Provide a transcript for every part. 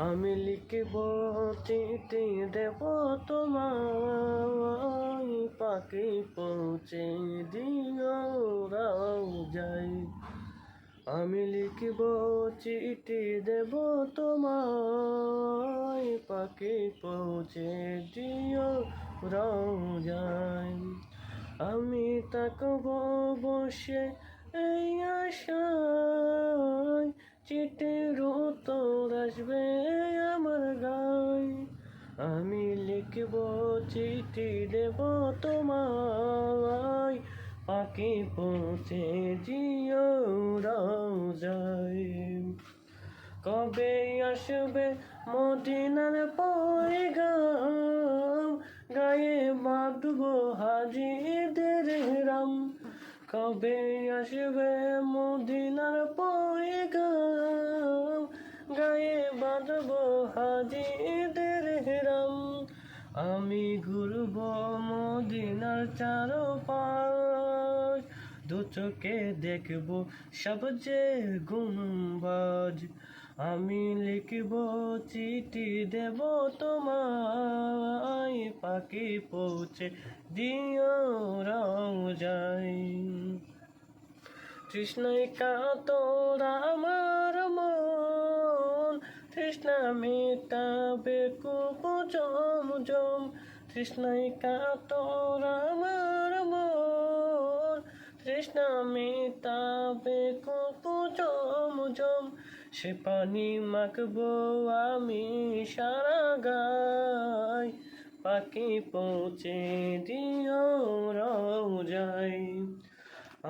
আমি লিখব চিঠি দেব তোমায়, পাখি পৌঁছে দিও রওজায়। আমি লিখব চিঠি দেব তোমায়, পাখি পৌঁছে দিও রওজায়। আমি তাকব বসে এই আশায়, চিঠির উত্তর আসবে আমার গায়ে। আমি লিখব চিঠি দেব তোমায়, পাখি পৌঁছে দিও রওজায়। কবে আসবে মদিনার পয়গাম, গায়ে বাঁধবো হাজিদের রাম। কবে আসবে মদিনার পয়গাম, গায়ে বাঁধবো হাজিদের রাম। আমি ঘুরব মদিনার চারপাশ, দু চোখে দেখব সবচেয়ে গুম্বাজ। আমি লিখব চিঠি দেব তোমায়, পাখি পৌঁছে দিও রওজায়। তৃষ্ণায় কাতর আমার মন, তৃষ্ণা মেটাবে কূপ জমজম। তৃষ্ণায় কাতর আমার মন, তৃষ্ণা মেটাবে কূপ জমজম। সে পানি মাখবো আমি সারা গায়, পাখি পৌঁছে দিও রওজায়।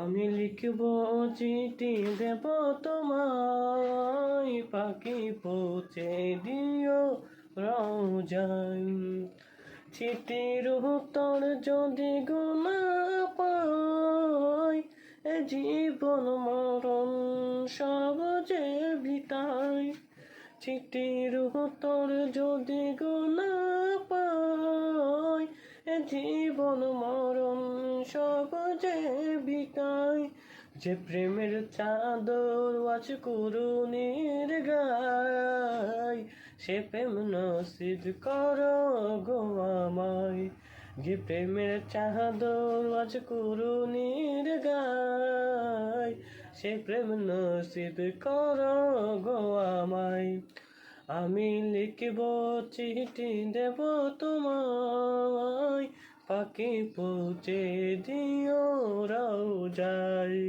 আমি লিখব চিঠি দেব তোমায়, পাখি পৌঁছে দিও রওজায়। চিঠির উত্তর যদি না পাই, এ জীবন মরণ সব যে বিতাই। চিঠির উত্তর যদি না পাই, এ জীবন মরণ সব যে বিতাই। যে প্রেমের চাদর ওয়াজ কুরুনির গায়, সে প্রেম নসিব করো গো আমায়। যে প্রেমের চাদর ওয়াজ কুরুনির গায়, সে প্রেম নসিব করো গো আমায়। আমি লিখব চিঠি দেব তোমায়, পাখি পৌঁছে দিও রওজায়।